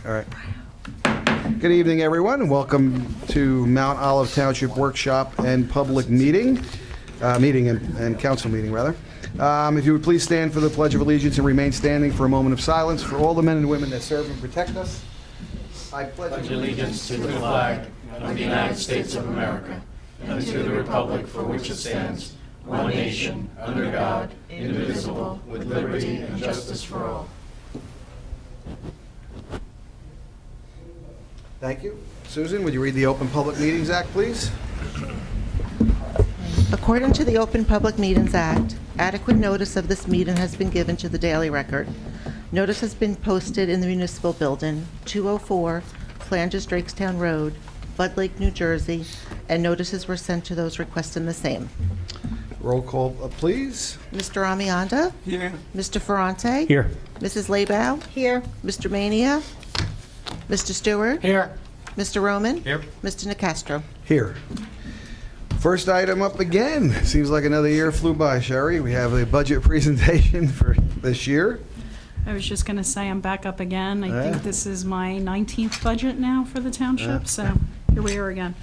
All right. Good evening, everyone. Welcome to Mount Olive Township Workshop and Public Meeting, and council meeting, rather. If you would please stand for the Pledge of Allegiance and remain standing for a moment of silence for all the men and women that serve and protect us. I pledge allegiance to the flag of the United States of America and to the republic for which it stands, one nation, under God, indivisible, with liberty and justice for all. Thank you. Susan, would you read the Open Public Meetings Act, please? According to the Open Public Meetings Act, adequate notice of this meeting has been given to the Daily Record. Notice has been posted in the Municipal Building, 204 Flanders Drakestown Road, Bud Lake, New Jersey, and notices were sent to those requesting the same. Roll call, please. Mr. Amianda? Here. Mr. Ferrante? Here. Mrs. Laybow? Here. Mr. Mania? Mr. Stewart? Here. Mr. Roman? Here. Mr. Nacastro? Here. First item up again. Seems like another year flew by, Sherry. We have a budget presentation for this year. I was just going to say I'm back up again. I think this is my 19th budget now for the township, so here we are again.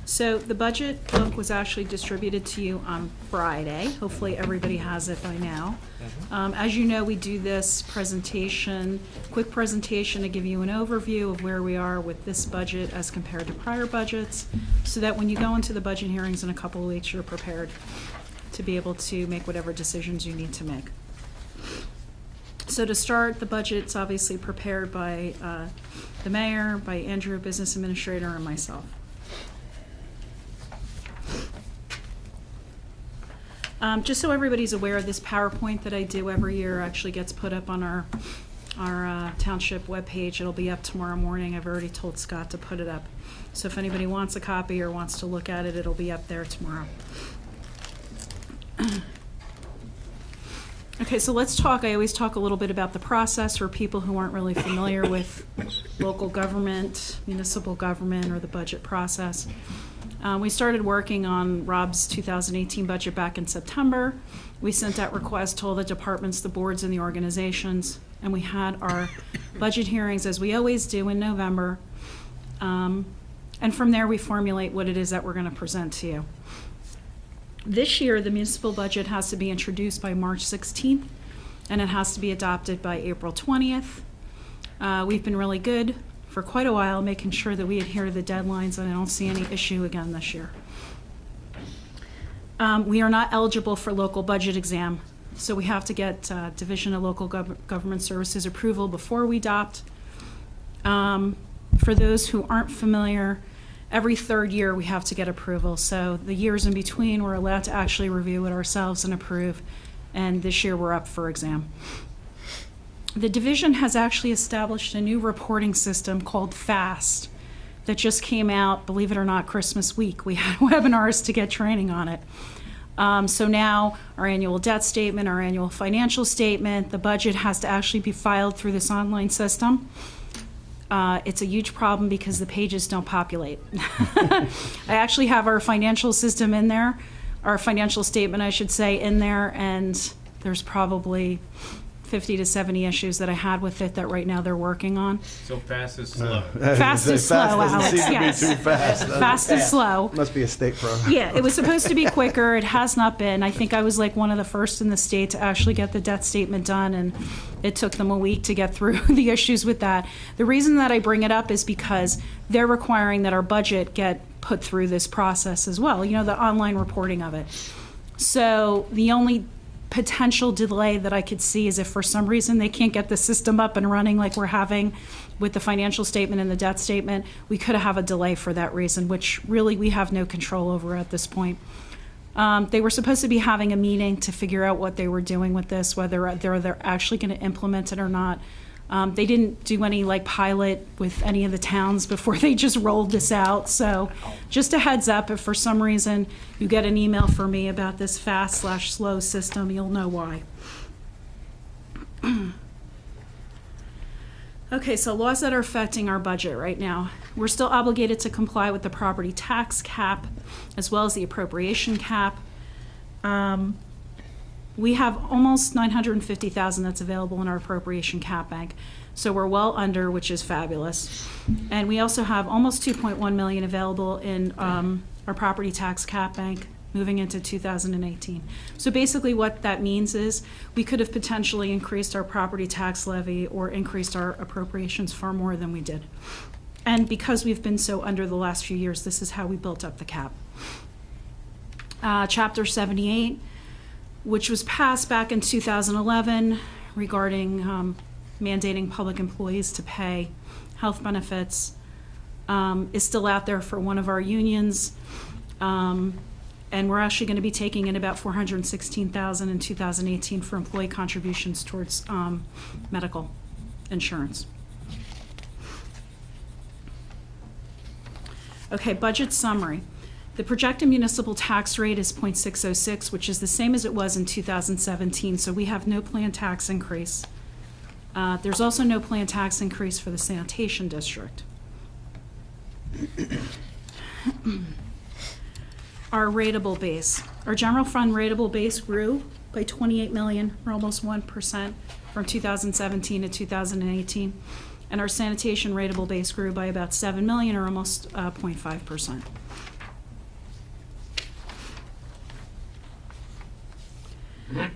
So the budget book was actually distributed to you on Friday. Hopefully everybody has it by now. As you know, we do this presentation, quick presentation to give you an overview of where we are with this budget as compared to prior budgets, so that when you go into the budget hearings in a couple of weeks, you're prepared to be able to make whatever decisions you need to make. So to start, the budget's obviously prepared by the mayor, by Andrew, business administrator, and myself. Just so everybody's aware, this PowerPoint that I do every year actually gets put up on our township webpage. It'll be up tomorrow morning. I've already told Scott to put it up. So if anybody wants a copy or wants to look at it, it'll be up there tomorrow. Okay, so let's talk. I always talk a little bit about the process for people who aren't really familiar with local government, municipal government, or the budget process. We started working on Rob's 2018 budget back in September. We sent out requests to all the departments, the boards, and the organizations, and we had our budget hearings, as we always do, in November. And from there, we formulate what it is that we're going to present to you. This year, the municipal budget has to be introduced by March 16th, and it has to be adopted by April 20th. We've been really good for quite a while, making sure that we adhere to the deadlines, and I don't see any issue again this year. We are not eligible for local budget exam, so we have to get Division of Local Government Services approval before we adopt. For those who aren't familiar, every third year we have to get approval, so the years in between we're allowed to actually review it ourselves and approve, and this year we're up for exam. The division has actually established a new reporting system called FAST that just came out, believe it or not, Christmas week. We had webinars to get training on it. So now our annual debt statement, our annual financial statement, the budget has to actually be filed through this online system. It's a huge problem because the pages don't populate. I actually have our financial system in there, our financial statement, I should say, in there, and there's probably 50 to 70 issues that I had with it that right now they're working on. So fast is slow. Fast is slow, Alex, Seem to yes. be too fast. Fast is slow. Must be a state program. Yeah, it was supposed to be quicker. It has not been. I think I was like one of the first in the state to actually get the debt statement done, and it took them a week to get through the issues with that. The reason that I bring it up is because they're requiring that our budget get put through this process as well, you know, the online reporting of it. So the only potential delay that I could see is if for some reason they can't get the system up and running like we're having with the financial statement and the debt statement, we could have a delay for that reason, which really we have no control over at this point. They were supposed to be having a meeting to figure out what they were doing with this, whether they're actually going to implement it or not. They didn't do any like pilot with any of the towns before they just rolled this out. So just a heads up, if for some reason you get an email from me about this fast/slow system, you'll know why. Okay, so laws that are affecting our budget right now. We're still obligated to comply with the property tax cap as well as the appropriation cap. We have almost $950,000 that's available in our appropriation cap bank. So we're well under, which is fabulous. And we also have almost $2.1 million available in our property tax cap bank moving into 2018. So basically what that means is we could have potentially increased our property tax levy or increased our appropriations far more than we did. And because we've been so under the last few years, this is how we built up the cap. Chapter 78, which was passed back in 2011 regarding mandating public employees to pay health benefits, is still out there for one of our unions. And we're actually going to be taking in about $416,000 in 2018 for employee contributions towards medical insurance. Okay, budget summary. The projected municipal tax rate is 0.606, which is the same as it was in 2017, so we have no planned tax increase. There's also no planned tax increase for the sanitation district. Our rateable base. Our general fund rateable base grew by $28 million, or almost 1%, from 2017 to 2018. And our sanitation rateable base grew by about $7 million, or almost 0.5%.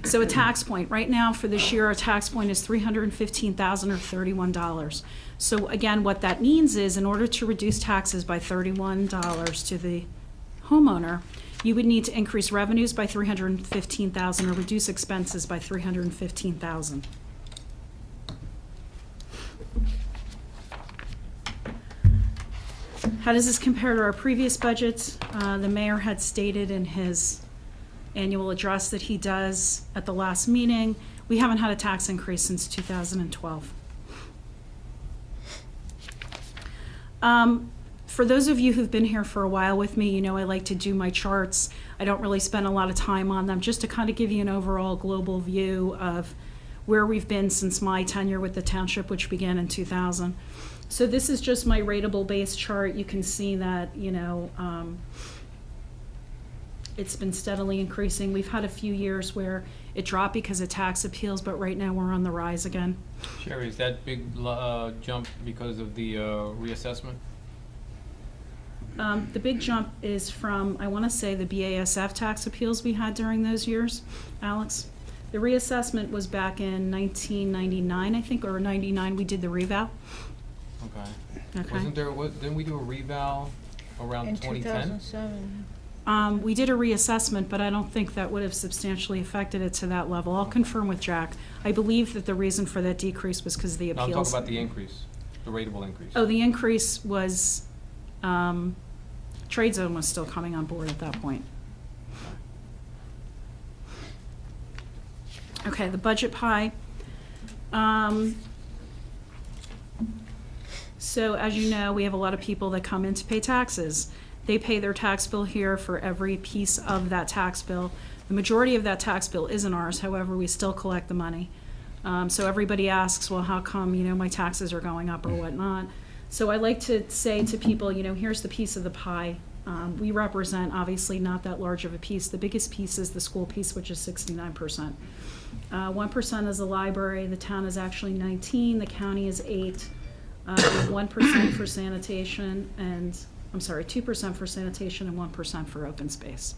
So a tax point. Right now for this year, our tax point is $315,000 or $31. So again, what that means is in order to reduce taxes by $31 to the homeowner, you would need to increase revenues by $315,000 or reduce expenses by $315,000. How does this compare to our previous budgets? The mayor had stated in his annual address that he does at the last meeting, we haven't had a tax increase since 2012. For those of you who've been here for a while with me, you know I like to do my charts. I don't really spend a lot of time on them, just to kind of give you an overall global view of where we've been since my tenure with the township, which began in 2000. So this is just my rateable base chart. You can see that, you know, it's been steadily increasing. We've had a few years where it dropped because of tax appeals, but right now we're on the rise again. Sherry, is that big jump because of the reassessment? The big jump is from, I want to say, the BASF tax appeals we had during those years, Alex. The reassessment was back in 1999, I think, or 99, we did the reval. Okay. Okay. Didn't we do a reval around In 2010? 2007. We did a reassessment, but I don't think that would have substantially affected it to that level. I'll confirm with Jack. I believe that the reason for that decrease was because of the No, I'm appeals. talking about the increase, the rateable increase. Oh, the increase was, Trade Zone was still coming on board at that point. Okay, the budget pie. So as you know, we have a lot of people that come in to pay taxes. They pay their tax bill here for every piece of that tax bill. The majority of that tax bill isn't ours, however, we still collect the money. So everybody asks, well, how come, you know, my taxes are going up or whatnot? So I like to say to people, you know, here's the piece of the pie. We represent, obviously, not that large of a piece. The biggest piece is the school piece, which is 69%. 1% is the library. The town is actually 19. The county is 8. 1% for sanitation, and, I'm sorry, 2% for sanitation and 1% for open space.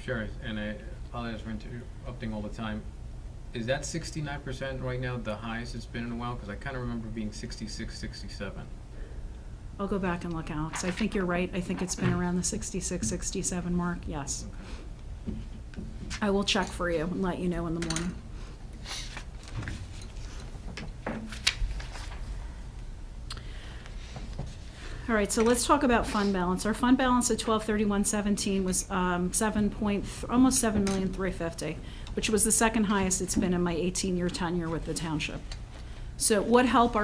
Sure, and I apologize for interrupting all the time. Is that 69% right now the highest it's been in a while? Because I kind of remember being 66, 67. I'll go back and look, Alex. I think you're right. I think it's been around the 66, 67 mark, yes. I will check for you and let you know in the morning. All right, so let's talk about fund balance. Our fund balance at 12/31/17 was almost $7,350,000, which was the second highest it's been in my 18-year tenure with the township. So what helped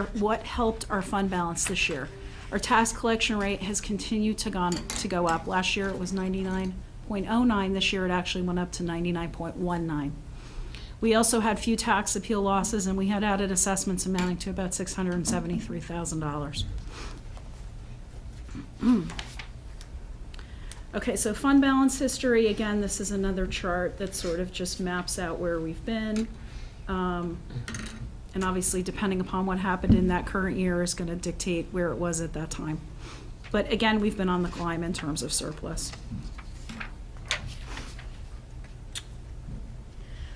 our fund balance this year? Our tax collection rate has continued to go up. Last year it was 99.09. This year it actually went up to 99.19. We also had few tax appeal losses, and we had added assessments amounting to about $673,000. Okay, so fund balance history, again, this is another chart that sort of just maps out where we've been. And obviously, depending upon what happened in that current year is going to dictate where it was at that time. But again, we've been on the climb in terms of surplus.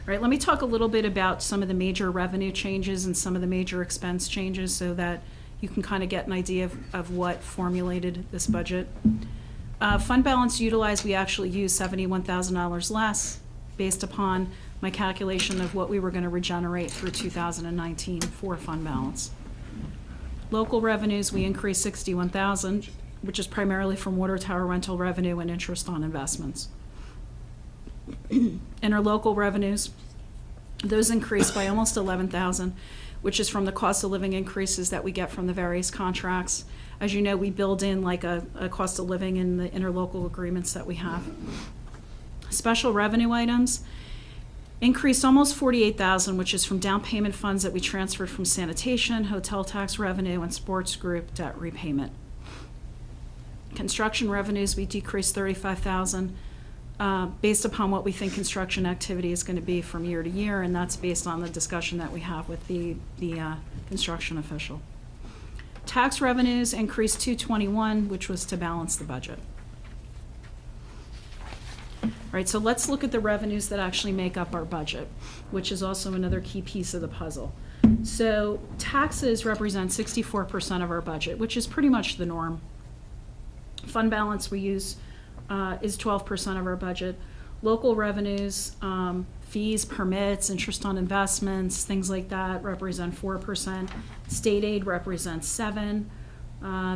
All right, let me talk a little bit about some of the major revenue changes and some of the major expense changes so that you can kind of get an idea of what formulated this budget. Fund balance utilized, we actually used $71,000 less based upon my calculation of what we were going to regenerate through 2019 for fund balance. Local revenues, we increased $61,000, which is primarily from water tower rental revenue and interest on investments. Interlocal revenues, those increased by almost $11,000, which is from the cost of living increases that we get from the various contracts. As you know, we build in like a cost of living in the interlocal agreements that we have. Special revenue items increased almost $48,000, which is from down payment funds that we transferred from sanitation, hotel tax revenue, and sports group debt repayment. Construction revenues, we decreased $35,000 based upon what we think construction activity is going to be from year to year, and that's based on the discussion that we have with the construction official. Tax revenues increased $221,000, which was to balance the budget. All right, so let's look at the revenues that actually make up our budget, which is also another key piece of the puzzle. So taxes represent 64% of our budget, which is pretty much the norm. Fund balance we use is 12% of our budget. Local revenues, fees, permits, interest on investments, things like that represent 4%. State aid represents 7%.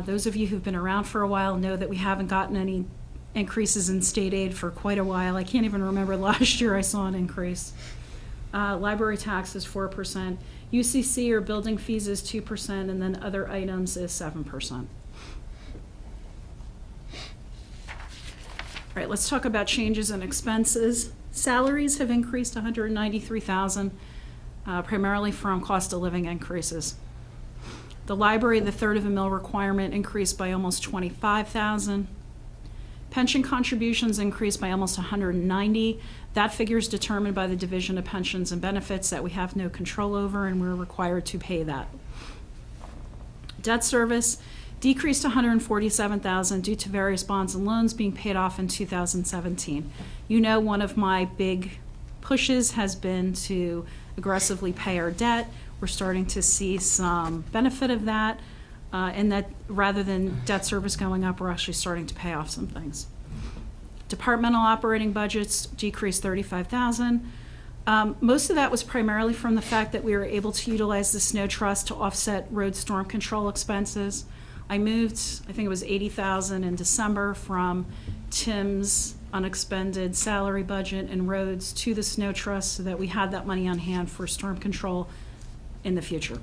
Those of you who've been around for a while know that we haven't gotten any increases in state aid for quite a while. I can't even remember last year I saw an increase. Library tax is 4%. UCC or building fees is 2%, and then other items is 7%. All right, let's talk about changes in expenses. Salaries have increased $193,000, primarily from cost of living increases. The library, the third of a mil requirement, increased by almost $25,000. Pension contributions increased by almost $190,000. That figure is determined by the Division of Pensions and Benefits that we have no control over, and we're required to pay that. Debt service decreased to $147,000 due to various bonds and loans being paid off in 2017. You know, one of my big pushes has been to aggressively pay our debt. We're starting to see some benefit of that, and that rather than debt service going up, we're actually starting to pay off some things. Departmental operating budgets decreased $35,000. Most of that was primarily from the fact that we were able to utilize the snow trust to offset road storm control expenses. I moved, I think it was $80,000 in December from Tim's unexpended salary budget and roads to the snow trust so that we had that money on hand for storm control in the future.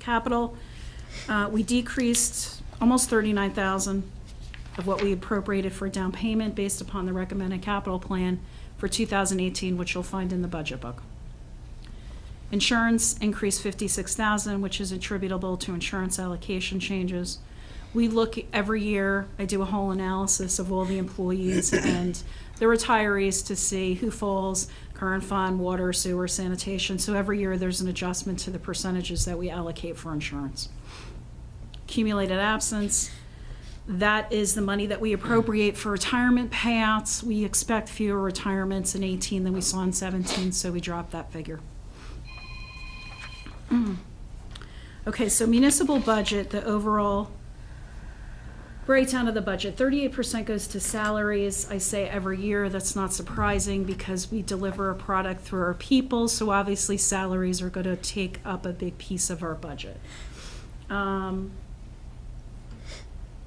Capital, we decreased almost $39,000 of what we appropriated for down payment based upon the recommended capital plan for 2018, which you'll find in the budget book. Insurance increased $56,000, which is attributable to insurance allocation changes. We look every year, I do a whole analysis of all the employees and the retirees to see who falls, current fund, water, sewer, sanitation. So every year there's an adjustment to the percentages that we allocate for insurance. Accumulated absence, that is the money that we appropriate for retirement payouts. We expect fewer retirements in 18 than we saw in 17, so we dropped that figure. Okay, so municipal budget, the overall breakdown of the budget, 38% goes to salaries. I say every year, that's not surprising because we deliver a product through our people, so obviously salaries are going to take up a big piece of our budget.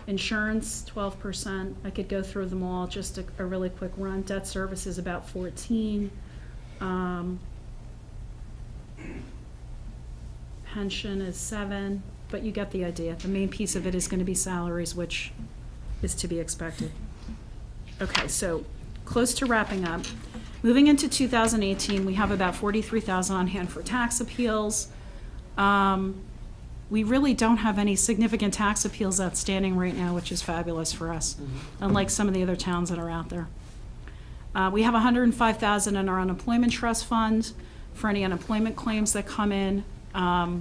Insurance, 12%. I could go through them all, just a really quick run. Debt service is about 14%. Pension is 7%, but you get the idea. The main piece of it is going to be salaries, which is to be expected. Okay, so close to wrapping up. Moving into 2018, we have about $43,000 on hand for tax appeals. we really don't have any significant tax appeals outstanding right now, which is fabulous for us, unlike some of the other towns that are out there. We have $105,000 in our unemployment trust fund for any unemployment claims that come in.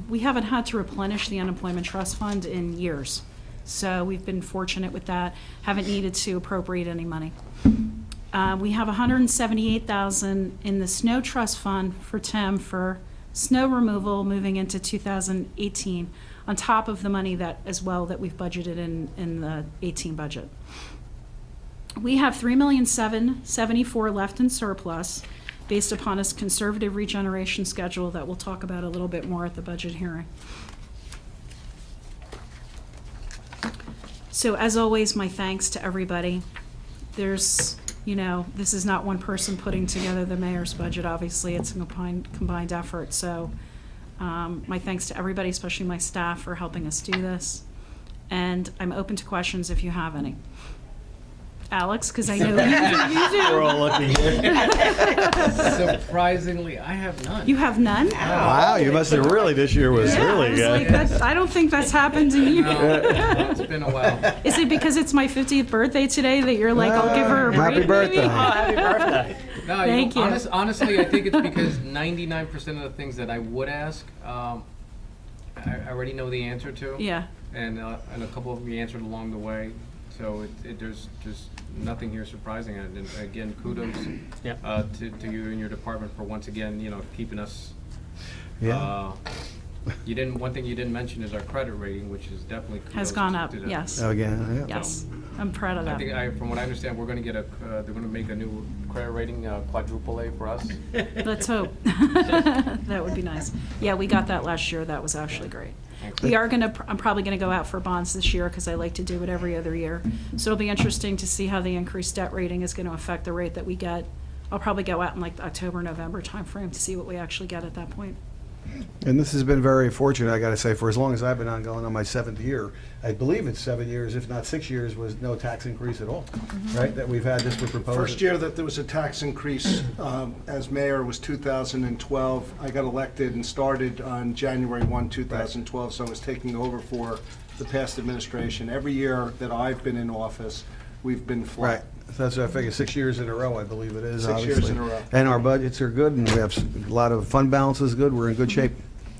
We haven't had to replenish the unemployment trust fund in years, so we've been fortunate with that. Haven't needed to appropriate any money. We have $178,000 in the snow trust fund for Tim for snow removal moving into 2018, on top of the money that as well that we've budgeted in the 18 budget. We have $3,774,000 left in surplus based upon a conservative regeneration schedule that we'll talk about a little bit more at the budget hearing. So as always, my thanks to everybody. There's, you know, this is not one person putting together the mayor's budget. Obviously, it's a combined effort. So my thanks to everybody, especially my staff, for helping us do this. And I'm open to questions if you have any. Alex, because I know you do. We're all looking here. Surprisingly, I have none. You have none? Wow, you must have really, this year was Yeah, really I was good. like, I don't think that's happened in years. It's been a while. Is it because it's my 50th birthday today that you're like, I'll give her a break? Happy birthday. maybe? Happy birthday. No, Thank you. Honestly, I think it's because 99% of the things that I would ask, I already know the answer to. Yeah. And a couple of them you answered along the way. So there's just nothing here surprising. And again, kudos Yep. to you and your department for once again, you know, keeping us. Yeah. One thing you didn't mention is our credit rating, which is definitely Has kudos gone to up, that. yes. Again, yeah. Yes, I'm proud of I that. think from what I understand, we're going to get they're going to make a new credit rating, quadruple A for us. Let's hope. That would be nice. Yeah, we got that last year. That was actually great. Thanks. I'm probably gonna go out for bonds this year because I like to do it every other year. So it'll be interesting to see how the increased debt rating is gonna affect the rate that we get. I'll probably go out in like the October, November timeframe to see what we actually get at that point. And this has been very fortunate, I gotta say, for as long as I've been on, going on my 7th year. I believe it's 7 years, if not 6 years, was no tax increase at all, right? That we've had this with proposed. First year that there was a tax increase as mayor was 2012. I got elected and started on January 1, 2012, so I was taking over for the past administration. Every year that I've been in office, we've been Right, flat. that's what I figured, 6 years in a row, I believe it is, 6 years obviously. in a row. And our budgets are good, and we have a lot of fund balance is good, we're in good shape.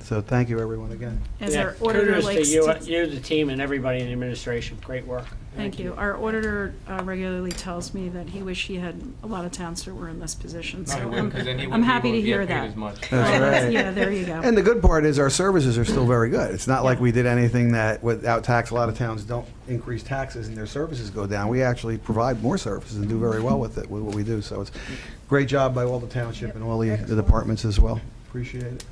So thank you, everyone, again. As Yeah, our auditor kudos likes to you, to. you, the team, and everybody in the administration. Great work. Thank you. Our auditor regularly tells me that he wished he had a lot of towns that were in this position, so I'm happy to hear that. As much. That's right. Yeah, there you go. And the good part is our services are still very good. It's not like we did anything that without tax, a lot of towns don't increase taxes and their services go down. We actually provide more services and do very well with it, with what we do. So it's great job by all the township and all the departments as well. Appreciate it.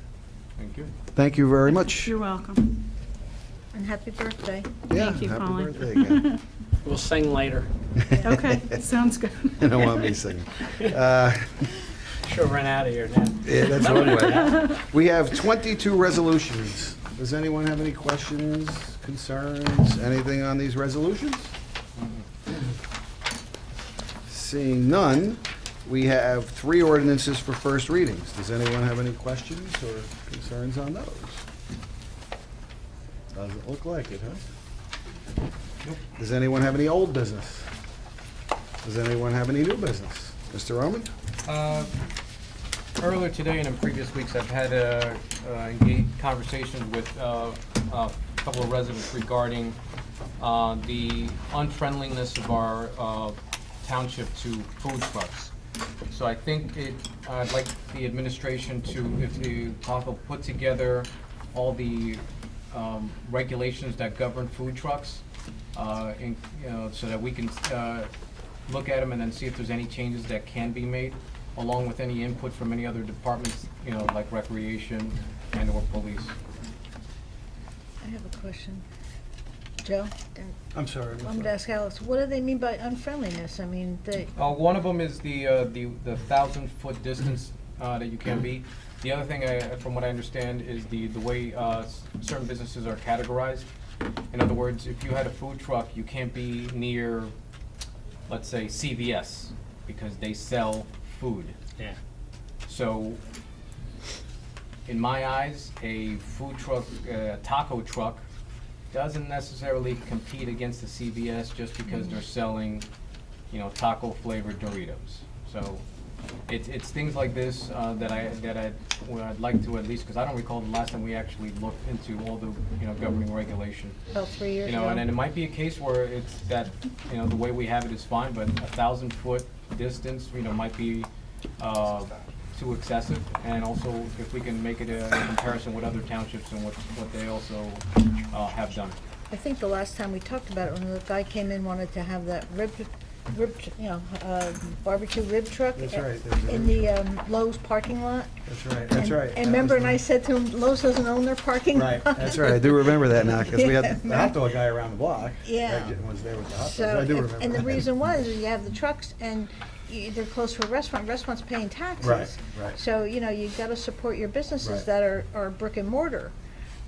Thank you. Thank you very much. You're welcome. And happy birthday. Yeah, Thank you, happy Colin. birthday again. We'll sing later. Okay, sounds good. You don't want me singing. Sure, run out of here now. Yeah, that's one way. We have 22 resolutions. Does anyone have any questions, concerns, anything on these resolutions? Seeing none, we have 3 ordinances for first readings. Does anyone have any questions or concerns on those? Doesn't look like it, huh? Does anyone have any old business? Does anyone have any new business? Mr. Roman? Earlier today and in previous weeks, I've had engaged conversations with a couple of residents regarding the unfriendliness of our township to food trucks. So I think I'd like the administration to, if possible, put together all the regulations that govern food trucks, so that we can look at them and then see if there's any changes that can be made, along with any input from any other departments, like recreation and or police. I have a question. Joe, I'm sorry. I'm going to ask Alex, what do they mean by unfriendliness? I mean, One of them is the 1,000-foot distance that you can be. The other thing, from what I understand, is the way certain businesses are categorized. In other words, if you had a food truck, you can't be near, let's say, CVS, because they sell food. Yeah. So in my eyes, a food truck, taco truck, doesn't necessarily compete against the CVS just because they're selling, taco flavored Doritos. So it's things like this that I'd like to at least, because I don't recall the last time we actually looked into all the governing regulation. About 3 years ago. And then it might be a case where it's that the way we have it is fine, but 1,000-foot distance might be too excessive. And also if we can make it a comparison with other townships and what they also have done. I think the last time we talked about it, when the guy came in, wanted to have that barbecue rib truck. That's right. In the Lowe's parking lot. That's right, that's right. And remember, and I said to him, Lowe's doesn't own their parking lot. That's right, I do remember that now, because we had Yeah, the hot dog guy around the block. Yeah. That was there with the hot dogs. So, I do remember and the that. reason was, is you have the trucks and they're close to a restaurant, restaurant's paying taxes. Right. So, you gotta support your businesses Right. that are brick and mortar,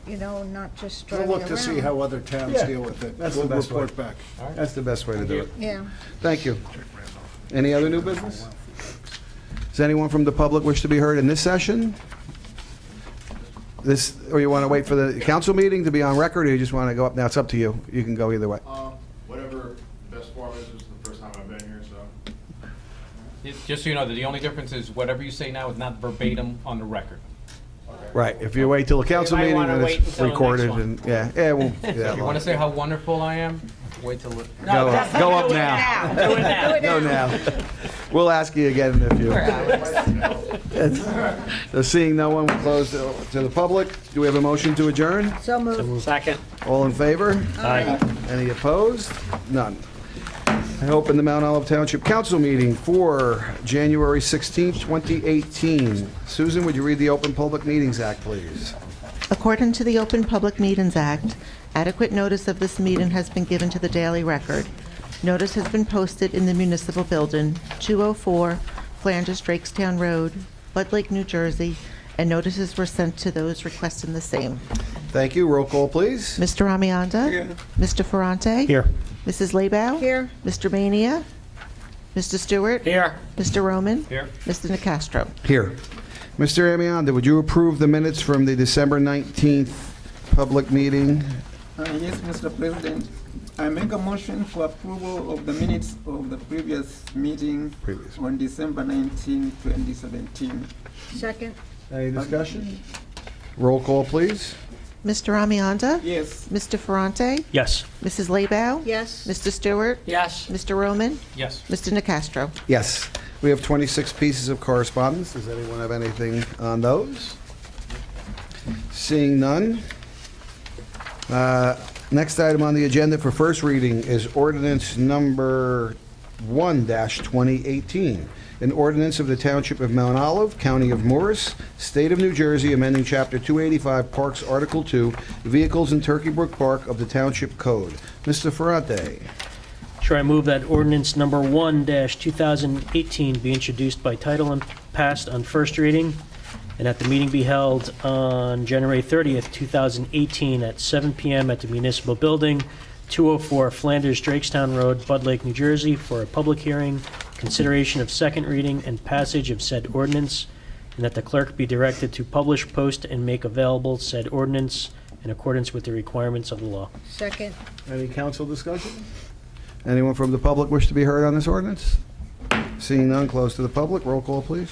not just We'll driving look to see around. how other towns Yeah, deal with it. that's We'll the best way. report back. That's the best way to do it. Yeah. Thank you. Any other new business? Does anyone from the public wish to be heard in this session? Or you want to wait for the council meeting to be on record, or you just want to go up now? It's up to you. You can go either way. Whatever best form is, this is the first time I've been here, so. Just so you know, the only difference is whatever you say now is not verbatim on the record. Right, if you wait till the council might meeting, wanna then wait it's until the next recorded, one. and, yeah, we'll do that If you want long. to say how wonderful I am, wait till it. Go up now. Do it now. Go now. We'll ask you again in a few. So seeing no one, we'll close to the public. Do we have a motion to adjourn? So moved. Second. All in favor? Aye. Any opposed? None. I open the Mount Olive Township Council meeting for January 16th, 2018. Susan, would you read the Open Public Meetings Act, please? According to the Open Public Meetings Act, adequate notice of this meeting has been given to the Daily Record. Notice has been posted in the Municipal Building, 204 Flanders Drakestown Road, Bud Lake, New Jersey, and notices were sent to those requesting the same. Thank you. Roll call, please. Mr. Amianda? Mr. Ferrante? Here. Mrs. Labow? Here. Mr. Mania? Mr. Stewart? Here. Mr. Roman? Here. Mr. Nacastro? Here. Mr. Amianda, would you approve the minutes from the December 19th public meeting? Yes, Mr. President. I make a motion for approval of the minutes of the previous meeting on December 19, 2017. Second. Any discussion? Roll call, please. Mr. Amianda? Yes. Mr. Ferrante? Yes. Mrs. Labow? Yes. Mr. Stewart? Yes. Mr. Roman? Yes. Mr. Nacastro? Yes. We have 26 pieces of correspondence. Does anyone have anything on those? Seeing none. Next item on the agenda for first reading is ordinance number 1-2018. An ordinance of the Township of Mount Olive, County of Morris, State of New Jersey, amending Chapter 285 Parks, Article 2, Vehicles in Turkey Brook Park of the Township Code. Mr. Ferrante. Sure, I move that ordinance number 1-2018 be introduced by title and passed on first reading, and that the meeting be held on January 30th, 2018 at 7 p.m. at the Municipal Building, 204 Flanders Drakestown Road, Bud Lake, New Jersey, for a public hearing, consideration of second reading, and passage of said ordinance, and that the clerk be directed to publish, post, and make available said ordinance in accordance with the requirements of the law. Second. Any council discussion? Anyone from the public wish to be heard on this ordinance? Seeing none, close to the public. Roll call, please.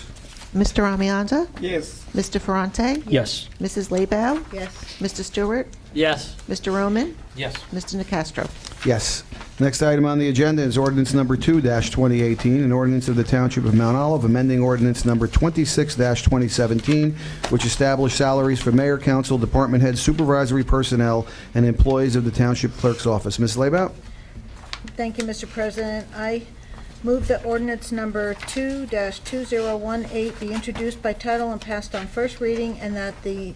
Mr. Amianda? Yes. Mr. Ferrante? Yes. Mrs. Labow? Yes. Mr. Stewart? Yes. Mr. Roman? Yes. Mr. Nacastro? Yes. Next item on the agenda is ordinance number 2-2018, an ordinance of the Township of Mount Olive, amending ordinance number 26-2017, which established salaries for mayor, council, department heads, supervisory personnel, and employees of the Township Clerk's Office. Ms. Labout? Thank you, Mr. President. I move that ordinance number 2-2018 be introduced by title and passed on first reading, and that a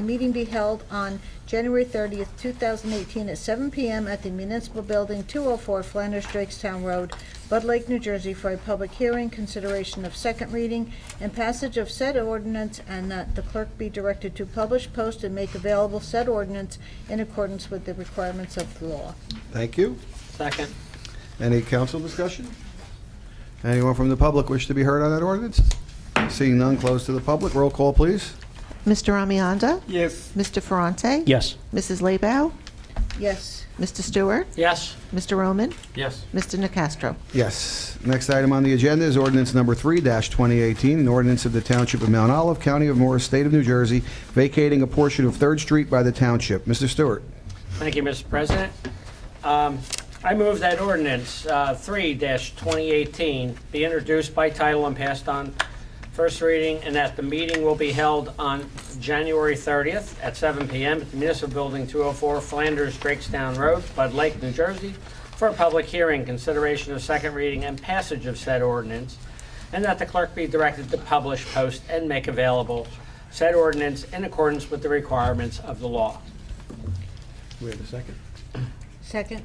meeting be held on January 30th, 2018 at 7 p.m. at the Municipal Building, 204 Flanders Drakestown Road, Bud Lake, New Jersey, for a public hearing, consideration of second reading, and passage of said ordinance, and that the clerk be directed to publish, post, and make available said ordinance in accordance with the requirements of the law. Thank you. Second. Any council discussion? Anyone from the public wish to be heard on that ordinance? Seeing none, close to the public. Roll call, please. Mr. Amianda? Yes. Mr. Ferrante? Yes. Mrs. Labow? Yes. Mr. Stewart? Yes. Mr. Roman? Yes. Mr. Nacastro? Yes. Next item on the agenda is ordinance number 3-2018, an ordinance of the Township of Mount Olive, County of Morris, State of New Jersey, vacating a portion of 3rd Street by the township. Mr. Stewart. Thank you, Mr. President. I move that ordinance 3-2018 be introduced by title and passed on first reading, and that the meeting will be held on January 30th at 7 p.m. at the Municipal Building, 204 Flanders, Drakestown Road, Bud Lake, New Jersey, for a public hearing, consideration of second reading, and passage of said ordinance, and that the clerk be directed to publish, post, and make available said ordinance in accordance with the requirements of the law. We have a second. Second.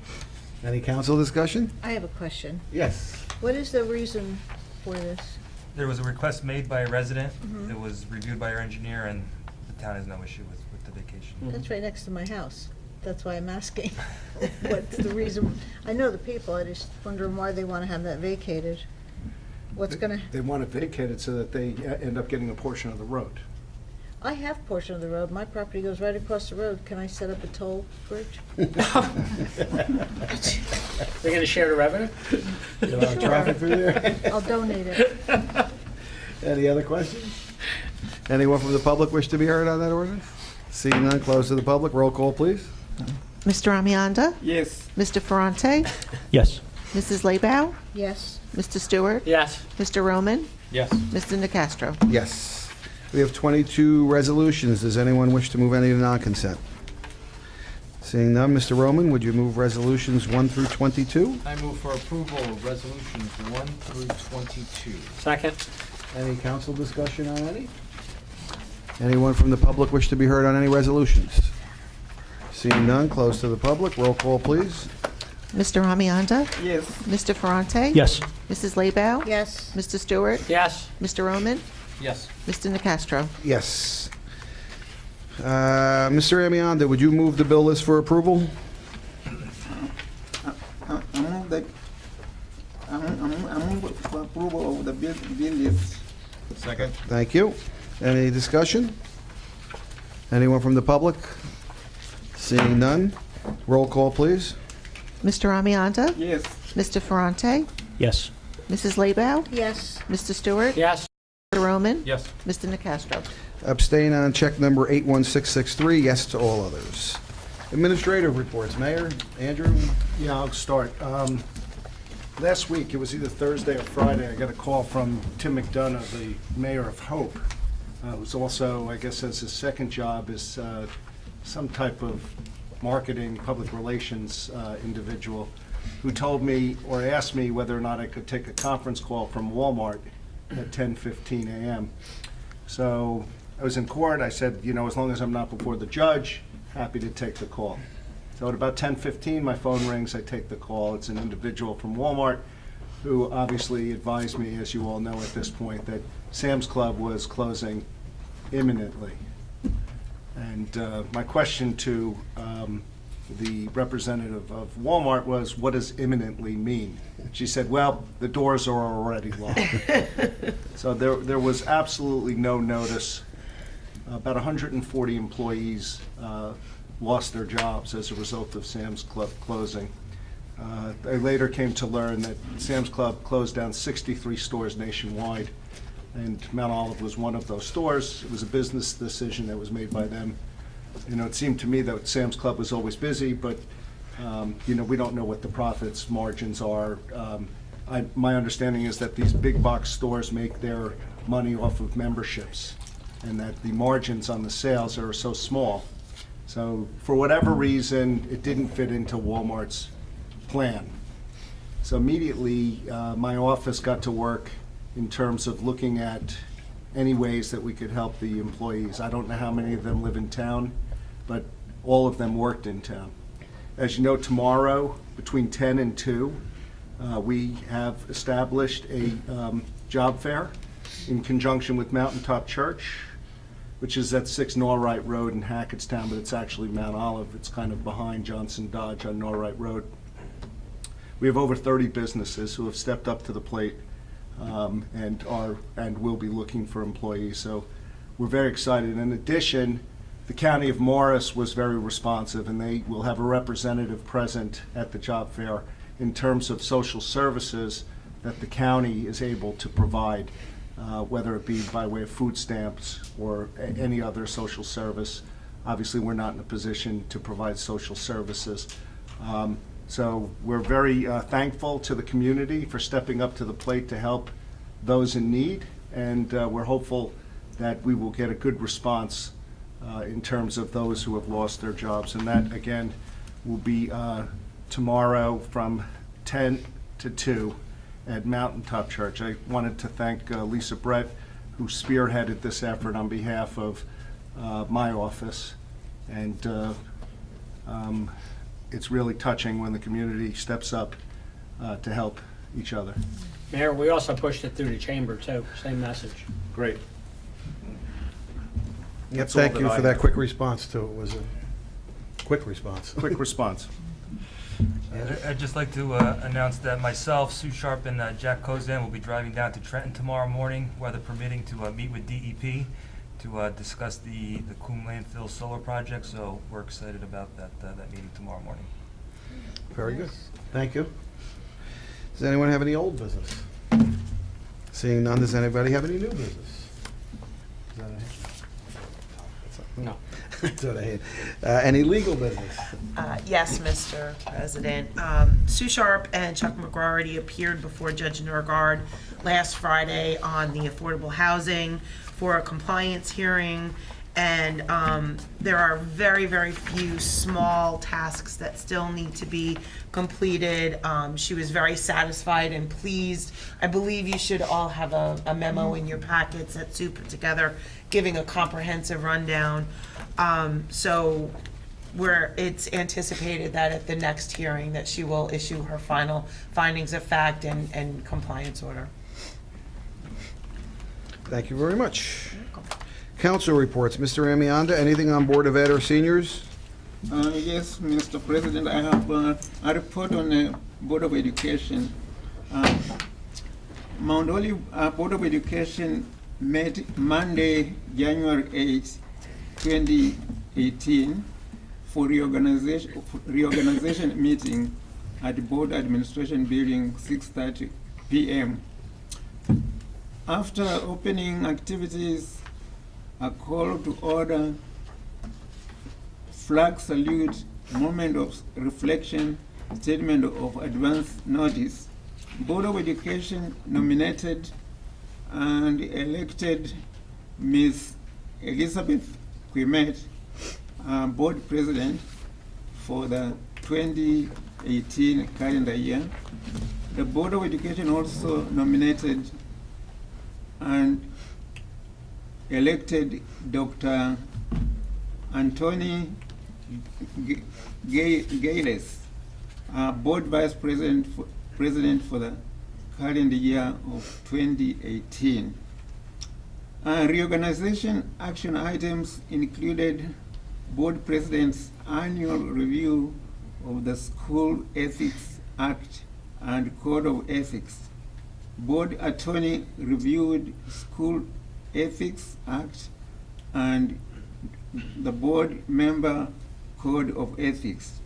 Any council discussion? I have a question. Yes. What is the reason for this? There was a request made by a resident. It was reviewed by our engineer, and the town has no issue with the vacation. That's right next to my house. That's why I'm asking. What's the reason? I know the people, I just wondering why they want to have that vacated. What's gonna, They want it vacated so that they end up getting a portion of the road. I have a portion of the road. My property goes right across the road. Can I set up a toll bridge? We're going to share the revenue? Traffic through there? I'll donate it. Any other questions? Anyone from the public wish to be heard on that ordinance? Seeing none, close to the public. Roll call, please. Mr. Amianda? Yes. Mr. Ferrante? Yes. Mrs. Labow? Yes. Mr. Stewart? Yes. Mr. Roman? Yes. Mr. Nacastro? Yes. We have 22 resolutions. Does anyone wish to move any to non-consent? Seeing none, Mr. Roman, would you move resolutions 1 through 22? I move for approval of resolutions 1 through 22. Second? Any council discussion on any? Anyone from the public wish to be heard on any resolutions? Seeing none, close to the public. Roll call, please. Mr. Amianda? Yes. Mr. Ferrante? Yes. Mrs. Labow? Yes. Mr. Stewart? Yes. Mr. Roman? Yes. Mr. Nacastro? Yes. Mr. Amianda, would you move the bill list for approval? I move that. I move for approval of the bill list. Second. Thank you. Any discussion? Anyone from the public? Seeing none, roll call, please. Mr. Amianda? Yes. Mr. Ferrante? Yes. Mrs. Labow? Yes. Mr. Stewart? Yes. Mr. Roman? Yes. Mr. Nacastro? Abstain on check number 81663, yes to all others. Administrative reports, Mayor, Andrew? Yeah, I'll start. Last week, it was either Thursday or Friday, I got a call from Tim McDonough, the mayor of Hope, who's also, I guess, has his second job as some type of marketing, public relations individual, who told me, or asked me whether or not I could take a conference call from Walmart at 10:15 a.m. So I was in court. I said, you know, as long as I'm not before the judge, happy to take the call. So at about 10:15, my phone rings. I take the call. It's an individual from Walmart who obviously advised me, as you all know at this point, that Sam's Club was closing imminently. And my question to the representative of Walmart was, what does imminently mean? She said, well, the doors are already locked. So there was absolutely no notice. About 140 employees lost their jobs as a result of Sam's Club closing. I later came to learn that Sam's Club closed down 63 stores nationwide, and Mount Olive was one of those stores. It was a business decision that was made by them. You know, it seemed to me that Sam's Club was always busy, but, you know, we don't know what the profits margins are. My understanding is that these big box stores make their money off of memberships, and that the margins on the sales are so small. So for whatever reason, it didn't fit into Walmart's plan. So immediately, my office got to work in terms of looking at any ways that we could help the employees. I don't know how many of them live in town, but all of them worked in town. As you know, tomorrow, between 10 and 2, we have established a job fair in conjunction with Mountaintop Church, which is at 6 Norwright Road in Hackettstown, but it's actually Mount Olive. It's kind of behind Johnson Dodge on Norwright Road. We have over 30 businesses who have stepped up to the plate and will be looking for employees. So we're very excited. In addition, the County of Morris was very responsive, and they will have a representative present at the job fair in terms of social services that the county is able to provide, whether it be by way of food stamps or any other social service. Obviously, we're not in a position to provide social services. So we're very thankful to the community for stepping up to the plate to help those in need, and we're hopeful that we will get a good response in terms of those who have lost their jobs. And that, again, will be tomorrow from 10 to 2 at Mountaintop Church. I wanted to thank Lisa Brett, who spearheaded this effort on behalf of my office. And it's really touching when the community steps up to help each other. Mayor, we also pushed it through the chamber too, same message. Great. Yep, That's all thank you that for I that have. quick response to it. Was a quick response. Quick response. I'd just like to announce that myself, Sue Sharp, and Jack Kozan will be driving down to Trenton tomorrow morning, weather permitting, to meet with DEP to discuss the Coombe Landfill solar project. So we're excited about that meeting tomorrow morning. Very good. Thank you. Does anyone have any old business? Seeing none, does anybody have any new business? Is that a- No. That's what I hate. Any legal business? Yes, Mr. President. Sue Sharp and Chuck McGrarty appeared before Judge Norgard last Friday on the affordable housing for a compliance hearing. And there are very, very few small tasks that still need to be completed. She was very satisfied and pleased. I believe you should all have a memo in your packets that Sue put together giving a comprehensive rundown. So it's anticipated that at the next hearing that she will issue her final findings of fact and compliance order. Thank you very much. Council reports. Mr. Amianda, anything on Board of Ed or seniors? Yes, Mr. President, I have a report on the Board of Education. Mount Olive Board of Education met Monday, January 8, 2018, for reorganization meeting at the Board Administration Building, 6:30 p.m. After opening activities, a call to order, flag salute, moment of reflection, statement of advance notice. Board of Education nominated and elected Ms. Elizabeth Quimet, Board President, for the 2018 calendar year. The Board of Education also nominated and elected Dr. Anthony Gales, Board Vice President for the calendar year of 2018. Reorganization action items included Board President's annual review of the School Ethics Act and Code of Ethics. Board Attorney reviewed School Ethics Act and the Board Member Code of Ethics.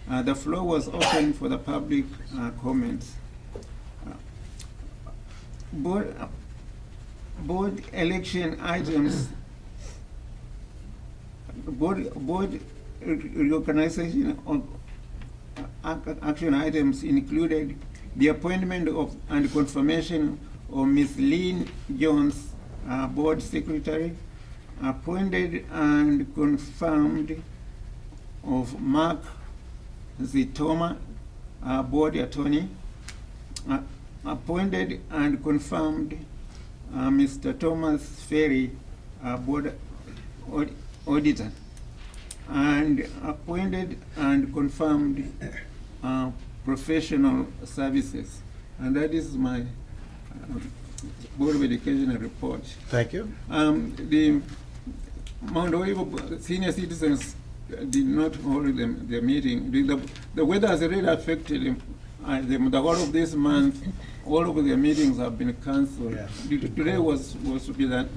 The floor was open for the public comments. Board election items. Board reorganization of action items included the appointment of and confirmation of Ms. Lynn Jones, Board Secretary, appointed and confirmed of Mark Zitoma, Board Attorney, appointed and confirmed Mr. Thomas Ferry, Board Auditor, and appointed and confirmed professional services. And that is my Board of Education report. Thank you. The Mount Olive senior citizens did not hold their meeting. The weather has really affected them. The whole of this month, all of their meetings have been cancelled. Yeah. Today was to be the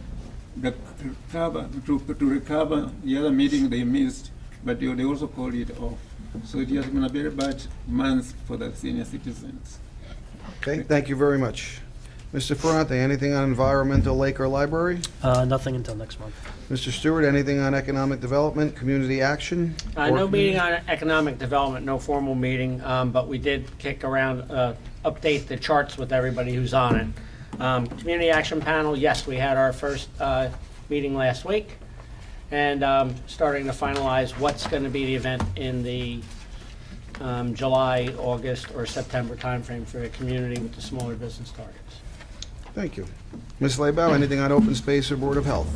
to recover the other meeting they missed, but they also called it off. So it has been a very bad month for the senior citizens. Okay, thank you very much. Mr. Ferrante, anything on environmental, lake, or library? Nothing until next month. Mr. Stewart, anything on economic development, community action? No or meeting on economic development, no formal meeting, but we did kick around, update the charts with everybody who's on it. Community Action Panel, yes, we had our first meeting last week, and starting to finalize what's going to be the event in the July, August, or September timeframe for the community with the smaller business targets. Thank you. Ms. Leibau, anything on open space or Board of Health?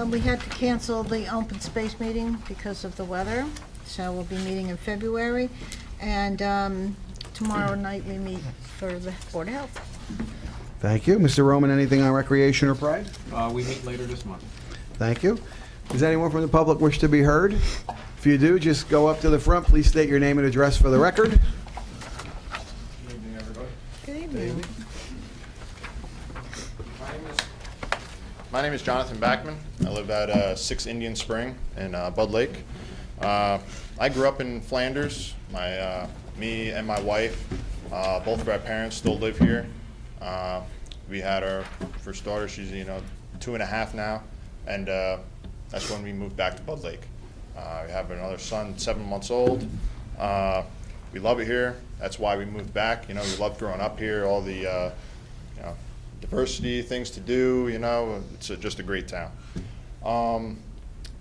We had to cancel the open space meeting because of the weather, so we'll be meeting in February. And tomorrow night, we meet for the Board of Health. Thank you. Mr. Roman, anything on recreation or pride? We meet later this month. Thank you. Does anyone from the public wish to be heard? If you do, just go up to the front. Please state your name and address for the record. Good evening, everybody. Good evening. My name is Jonathan Backman. I live at 6 Indian Spring in Bud Lake. I grew up in Flanders. Me and my wife, both of our parents still live here. We had our first daughter, she's 2.5 now, and that's when we moved back to Bud Lake. We have another son, 7 months old. We love it here. That's why we moved back. We loved growing up here, all the diversity, things to do, it's just a great town.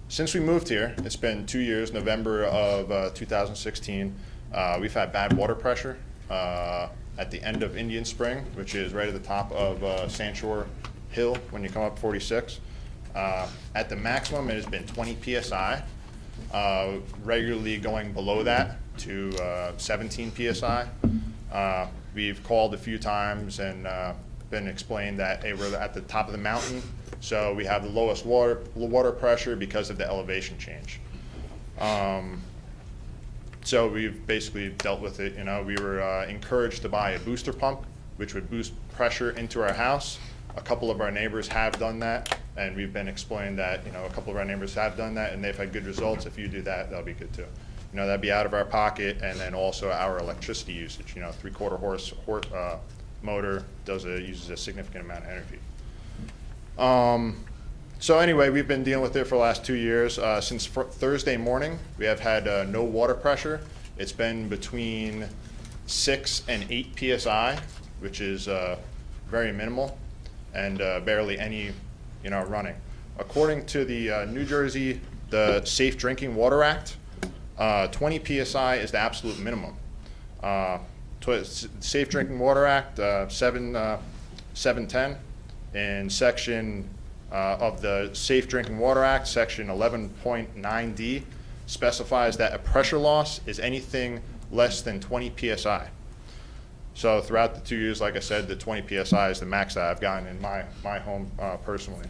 Since we moved here, it's been 2 years, November of 2016, we've had bad water pressure at the end of Indian Spring, which is right at the top of Sandshore Hill when you come up 46. At the maximum, it has been 20 PSI, regularly going below that to 17 PSI. We've called a few times and been explained that, hey, we're at the top of the mountain, so we have the lowest water pressure because of the elevation change. So we've basically dealt with it. We were encouraged to buy a booster pump, which would boost pressure into our house. A couple of our neighbors have done that, and we've been explained that a couple of our neighbors have done that, and they've had good results. If you do that, that'll be good too. That'd be out of our pocket, and then also our electricity usage. 3/4 horse motor uses a significant amount of energy. So anyway, we've been dealing with it for the last 2 years. Since Thursday morning, we have had no water pressure. It's been between 6 and 8 PSI, which is very minimal and barely any running. According to the New Jersey, the Safe Drinking Water Act, 20 PSI is the absolute minimum. Safe Drinking Water Act 710 in section of the Safe Drinking Water Act, section 11.9D, specifies that a pressure loss is anything less than 20 PSI. So throughout the 2 years, like I said, the 20 PSI is the max that I've gotten in my home personally.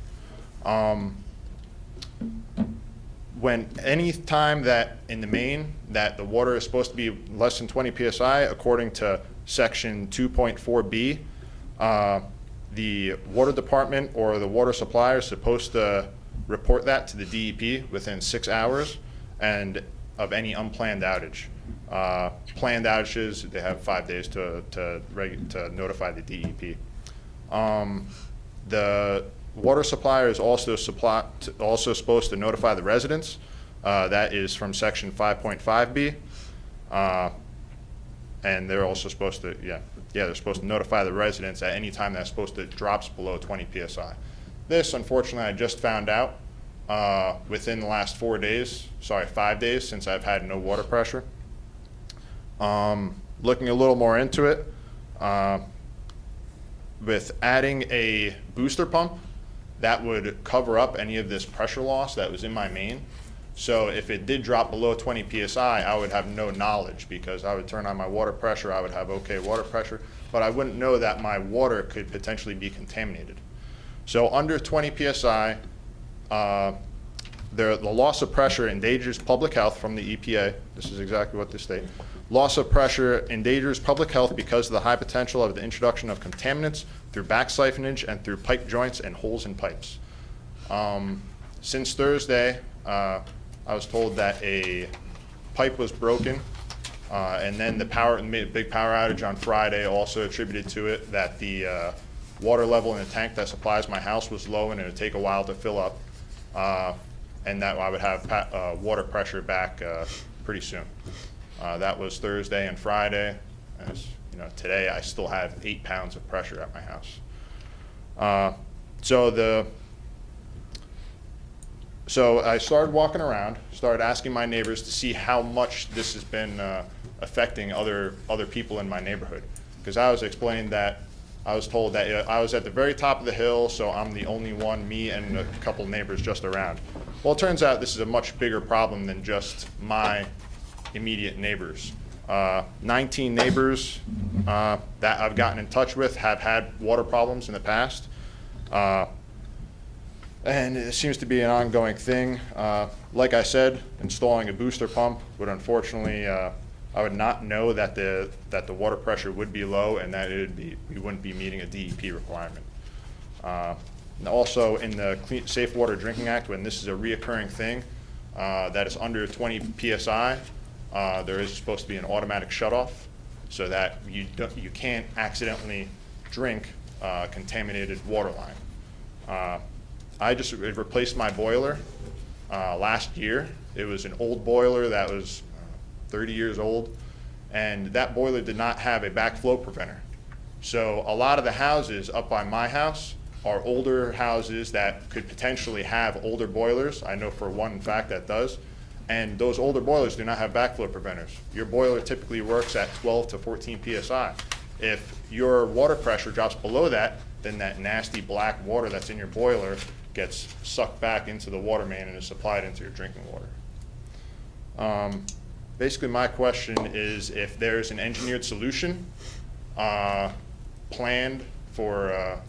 Any time that in the main that the water is supposed to be less than 20 PSI, according to section 2.4B, the water department or the water supplier is supposed to report that to the DEP within 6 hours and of any unplanned outage. Planned outages, they have 5 days to notify the DEP. The water supplier is also supposed to notify the residents. That is from section 5.5B. And they're also supposed to, they're supposed to notify the residents at any time that's supposed to drops below 20 PSI. This, unfortunately, I just found out within the last 5 days since I've had no water pressure. Looking a little more into it, with adding a booster pump, that would cover up any of this pressure loss that was in my main. So if it did drop below 20 PSI, I would have no knowledge because I would turn on my water pressure, I would have okay water pressure, but I wouldn't know that my water could potentially be contaminated. So under 20 PSI, the loss of pressure endangers public health from the EPA. This is exactly what they state. Loss of pressure endangers public health because of the high potential of the introduction of contaminants through back siphonage and through pipe joints and holes in pipes. Since Thursday, I was told that a pipe was broken, and then made a big power outage on Friday also attributed to it, that the water level in the tank that supplies my house was low and it would take a while to fill up, and that I would have water pressure back pretty soon. That was Thursday and Friday. As you know, today I still have 8 pounds of pressure at my house. So I started walking around, started asking my neighbors to see how much this has been affecting other people in my neighborhood. Because I was explained that I was told that I was at the very top of the hill, so I'm the only one, me and a couple neighbors just around. Well, it turns out this is a much bigger problem than just my immediate neighbors. 19 neighbors that I've gotten in touch with have had water problems in the past. And it seems to be an ongoing thing. Like I said, installing a booster pump would unfortunately, I would not know that the water pressure would be low and that we wouldn't be meeting a DEP requirement. And also in the Safe Water Drinking Act, when this is a reoccurring thing that is under 20 PSI, there is supposed to be an automatic shutoff so that you can't accidentally drink contaminated water line. I just replaced my boiler last year. It was an old boiler that was 30 years old, and that boiler did not have a backflow preventer. So a lot of the houses up by my house are older houses that could potentially have older boilers. I know for one, in fact, that does. And those older boilers do not have backflow preventers. Your boiler typically works at 12 to 14 PSI. If your water pressure drops below that, then that nasty black water that's in your boiler gets sucked back into the water main and is supplied into your drinking water. Basically, my question is if there's an engineered solution planned for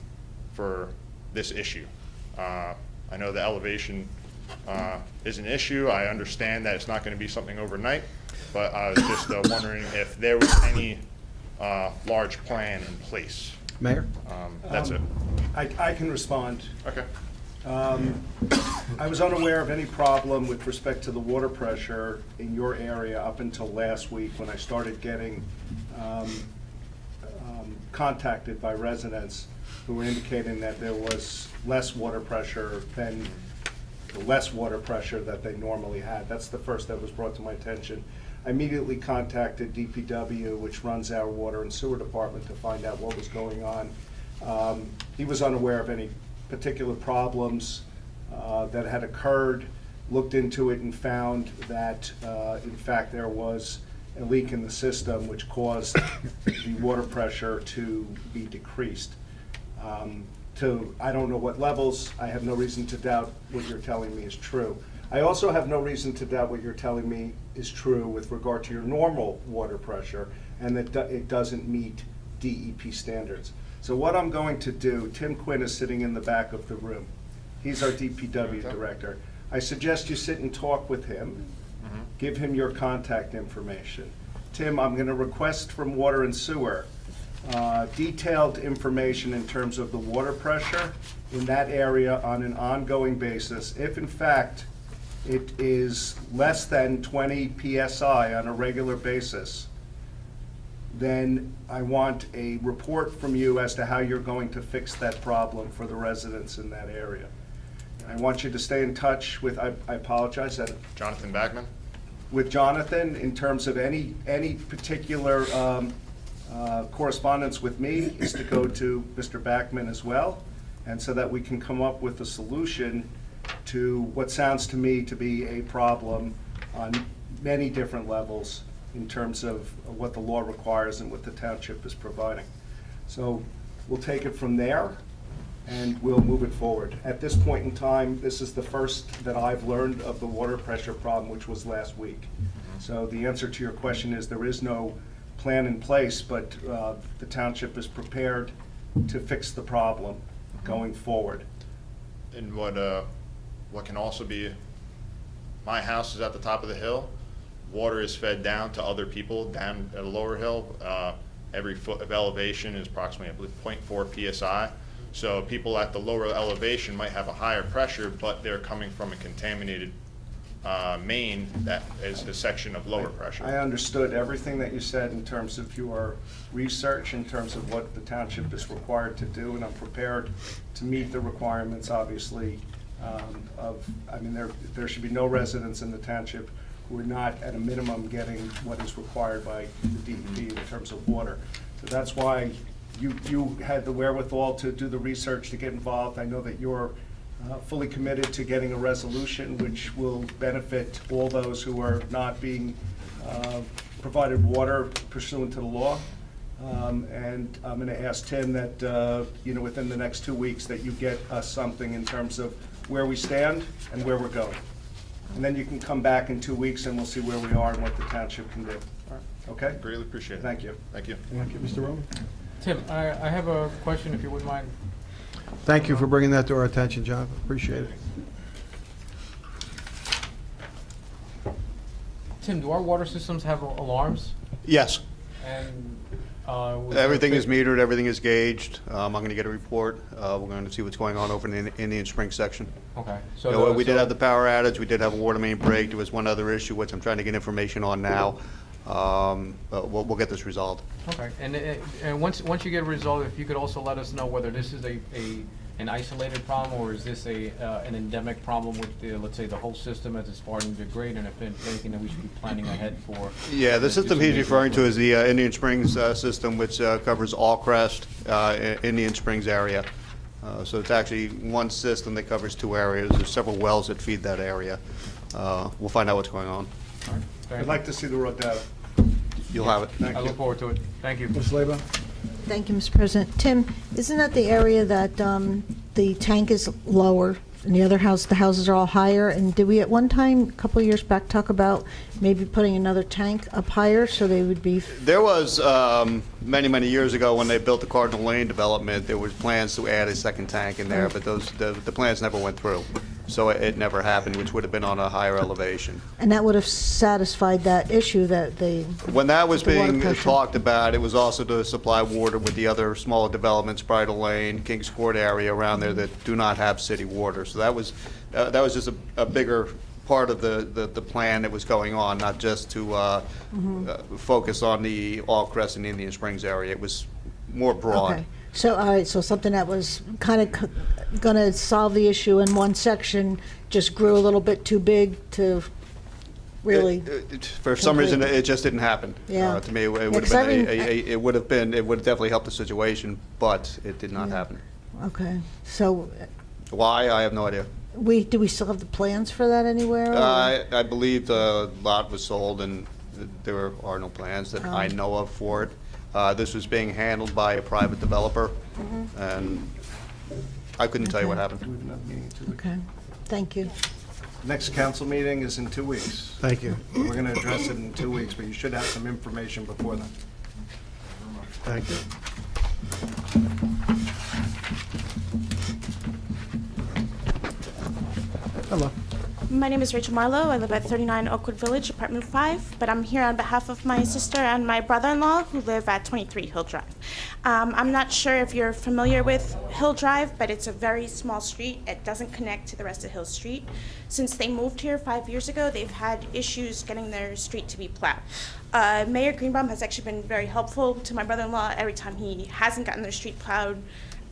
this issue. I know the elevation is an issue. I understand that it's not going to be something overnight, but I was just wondering if there was any large plan in place. Mayor? That's it. I can respond. Okay. I was unaware of any problem with respect to the water pressure in your area up until last week when I started getting contacted by residents who were indicating that there was less water pressure than the less water pressure that they normally had. That's the first that was brought to my attention. I immediately contacted DPW, which runs our water and sewer department, to find out what was going on. He was unaware of any particular problems that had occurred, looked into it and found that in fact there was a leak in the system which caused the water pressure to be decreased. I don't know what levels. I have no reason to doubt what you're telling me is true. I also have no reason to doubt what you're telling me is true with regard to your normal water pressure and that it doesn't meet DEP standards. So what I'm going to do, Tim Quinn is sitting in the back of the room. He's our DPW director. I suggest you sit and talk with him, give him your contact information. Tim, I'm going to request from Water and Sewer detailed information in terms of the water pressure in that area on an ongoing basis. If in fact it is less than 20 PSI on a regular basis, then I want a report from you as to how you're going to fix that problem for the residents in that area. I want you to stay in touch with, I apologize, Jonathan Backman? with Jonathan in terms of any particular correspondence with me is to go to Mr. Backman as well, and so that we can come up with a solution to what sounds to me to be a problem on many different levels in terms of what the law requires and what the township is providing. So we'll take it from there and we'll move it forward. At this point in time, this is the first that I've learned of the water pressure problem, which was last week. So the answer to your question is there is no plan in place, but the township is prepared to fix the problem going forward. And what can also be, my house is at the top of the hill. Water is fed down to other people down at a lower hill. Every foot of elevation is approximately, I believe, 0.4 PSI. So people at the lower elevation might have a higher pressure, but they're coming from a contaminated main that is a section of lower pressure. I understood everything that you said in terms of your research, in terms of what the township is required to do, and I'm prepared to meet the requirements, obviously, there should be no residents in the township who are not, at a minimum, getting what is required by the DEP in terms of water. So that's why you had the wherewithal to do the research, to get involved. I know that you're fully committed to getting a resolution which will benefit all those who are not being provided water pursuant to the law. And I'm going to ask Tim that, within the next 2 weeks, that you get us something in terms of where we stand and where we're going. And then you can come back in 2 weeks and we'll see where we are and what the township can do. Okay? Greatly appreciate it. Thank you. Thank you. Thank you, Mr. Roman. Tim, I have a question, if you wouldn't mind. Thank you for bringing that to our attention, John. Appreciate it. Tim, do our water systems have alarms? Yes. And Everything is metered, everything is gauged. I'm going to get a report. We're going to see what's going on over in the Indian Springs section. Okay. You know, we did have the power outage, we did have a water main break. There was one other issue, which I'm trying to get information on now. But we'll get this resolved. Okay, and once you get it resolved, if you could also let us know whether this is an isolated problem, or is this an endemic problem with let's say, the whole system as it's starting to degrade, and if anything that we should be planning ahead for. Yeah, the system he's referring to is the Indian Springs system, which covers Allcrest, Indian Springs area. So it's actually one system that covers 2 areas. There's several wells that feed that area. We'll find out what's going on. I'd like to see the raw data. You'll have it. Thank I you. look forward to it. Thank you. Ms. Leba? Thank you, Mr. President. Tim, isn't that the area that the tank is lower and the houses are all higher? And did we at one time, a couple of years back, talk about maybe putting another tank up higher so they would be? There was, many, many years ago, when they built the Cardinal Lane development, there was plans to add a second tank in there, but the plans never went through. So it never happened, which would have been on a higher elevation. And that would have satisfied that issue that they. When that was The water being pressure. talked about, it was also to supply water with the other smaller developments, Bridle Lane, Kings Court area around there that do not have city water. So that was just a bigger part of the plan that was going on, not just to focus on the Allcrest and Indian Springs area. It was more broad. Okay. So, all right, so something that was kind of going to solve the issue in one section just grew a little bit too big to really. For some reason, it just didn't happen. Yeah. To me, it would have Because I been mean, it would have definitely helped the situation, but it did not happen. Okay, so Why? I have no idea. do we still have the plans for that anywhere? or- I believe the lot was sold and there are no plans that I know of for it. This was being handled by a private developer, and I couldn't tell you what happened. We have another meeting in 2 weeks. Okay, thank you. Next council meeting is in 2 weeks. Thank you. We're going to address it in 2 weeks, but you should have some information before then. Thank you. Hello. My name is Rachel Marlowe. I live at 39 Oakwood Village, apartment 5, but I'm here on behalf of my sister and my brother-in-law who live at 23 Hill Drive. I'm not sure if you're familiar with Hill Drive, but it's a very small street. It doesn't connect to the rest of Hill Street. Since they moved here 5 years ago, they've had issues getting their street to be plowed. Mayor Greenbaum has actually been very helpful to my brother-in-law every time he hasn't gotten their street plowed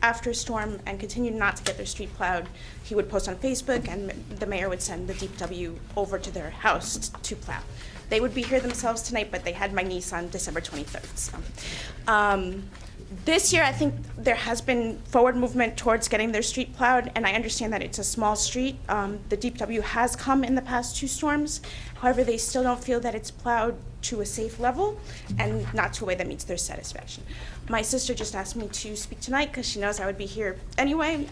after a storm and continued not to get their street plowed. He would post on Facebook, and the mayor would send the DPW over to their house to plow. They would be here themselves tonight, but they had my niece on December 23rd. So. This year, I think there has been forward movement towards getting their street plowed, and I understand that it's a small street. The DPW has come in the past 2 storms. However, they still don't feel that it's plowed to a safe level and not to a way that meets their satisfaction. My sister just asked me to speak tonight because she knows I would be here anyway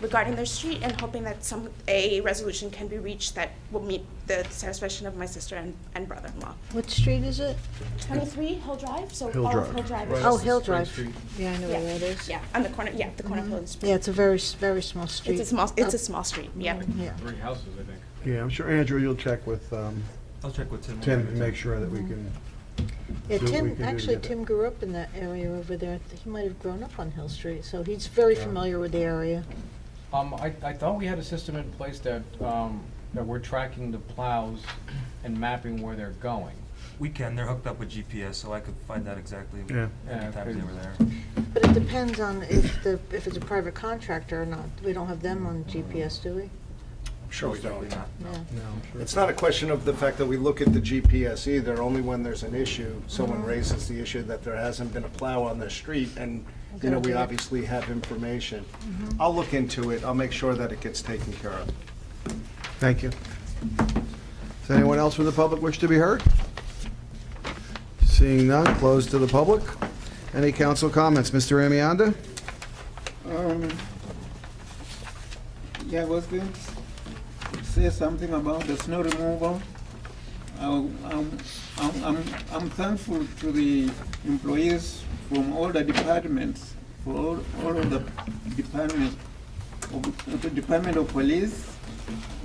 regarding their street, and hoping that a resolution can be reached that will meet the satisfaction of my sister and brother-in-law. What street is it? 23 Hill Drive, so Hill all of Drive. Hill Drive. Right. is- Oh, Hill Spring Drive. Street. Yeah, I know where that is. Yeah, on the corner, the corner of Hill and Spring. Yeah, it's a very small street. It's a small street, yeah. Yeah. 3 houses, I think. Yeah, I'm sure, Andrew, you'll check with I'll check with Tim. Tim to make sure that we can Yeah, See what we Tim, can do to actually, get that. Tim grew up in that area over there. He might have grown up on Hill Street, so he's very familiar with the area. I thought we had a system in place that, that we're tracking the plows and mapping where they're going. We can, they're hooked up with GPS, so I could find out exactly Yeah. how many times they were there. But it depends on if it's a private contractor or not. We don't have them on GPS, do we? I'm sure we don't. Not. No. It's not a question of the fact that we look at the GPS either, only when there's an issue, someone raises the issue that there hasn't been a plow on the street, and, you know, we Okay. obviously have information. I'll look into it, I'll make sure that it gets taken care of. Thank you. Does anyone else from the public wish to be heard? Seeing none, closed to the public. Any council comments? Mr. Amianda? Yeah, I was going to say something about the snow removal. I'm thankful to the employees from all the departments, for all of the departments, of the Department of Police,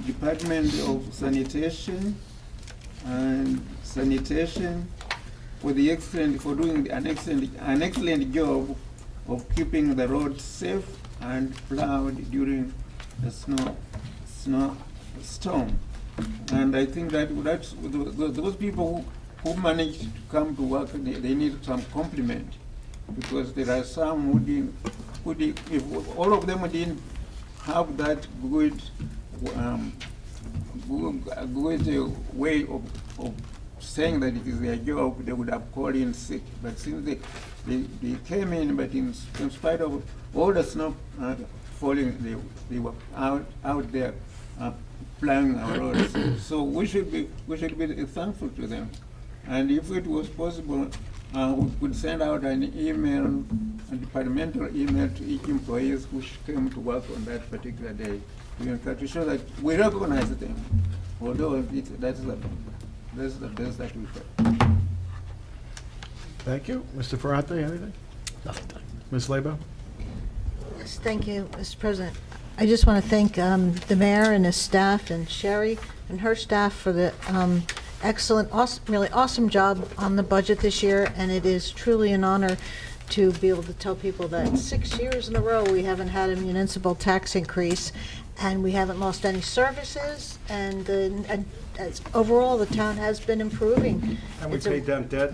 Department of Sanitation, and Sanitation, for doing an excellent job of keeping the roads safe and plowed during the snowstorm. And I think that's those people who managed to come to work, they need some compliment, because there are some who did, if all of them didn't have that good way of saying that it is their job, they would have called in sick. But since they came in, but in spite of all the snow falling, they were out there plowing our roads. So we should be thankful to them. And if it was possible, we could send out an email, a departmental email to each employee who came to work on that particular day, to show that we recognize them, although that's the best that we can. Thank you. Mr. Ferrante, anything? Nothing. Ms. Lebo? Yes, thank you, Mr. President. I just want to thank the mayor and his staff and Sherry and her staff for the excellent, really awesome job on the budget this year, and it is truly an honor to be able to tell people that 6 years in a row we haven't had a municipal tax increase, and we haven't lost any services, and overall the town has been improving. And we It's a- paid down debt.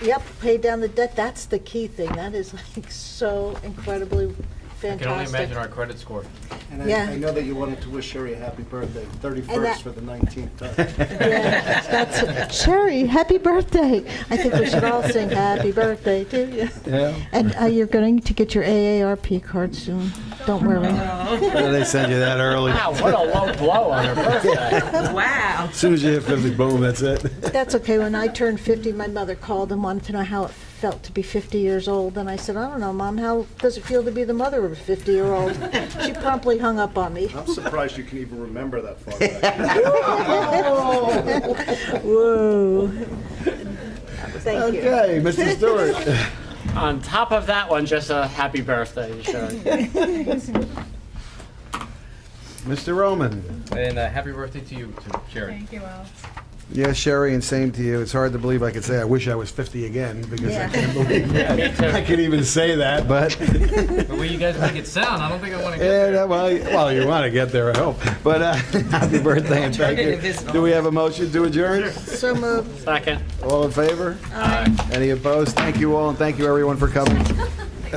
Yep, paid down the debt. That's the key thing. That is like so incredibly I can only fantastic. imagine our credit score. And Yeah. I know that you wanted to wish Sherry a happy birthday, And 31st that- for the 19th time. Yeah, that's Sherry, happy birthday. I think we should all sing happy birthday to you. Yeah. And you're going to get your AARP card soon. Don't worry. They send you that early. Wow, what a low blow on her birthday. Wow. As soon as you hit 50, boom, that's it. That's okay. When I turned 50, my mother called and wanted to know how it felt to be 50 years old. And I said, I don't know, Mom, how does it feel to be the mother of a 50-year-old? She promptly hung up on me. I'm surprised you can even remember that far back. Whoa. Thank you. Okay, Mr. Stewart. On top of that one, just a happy birthday, Sherry. Mr. Roman. And happy birthday to you, too, Sharon. Thank you, Alex. Yes, Sherry, and same to you. It's hard to believe I could say I wish I was 50 again, because I Yeah. can't believe Me too. I could even say that, but... The way you guys make it sound, I don't think I want to get Yeah, there. well, you want to get there, I hope. But happy birthday and thank you. Do we have a motion to adjourn? So moved. Second. All in favor? Aye. Any opposed? Thank you all, and thank you everyone for coming.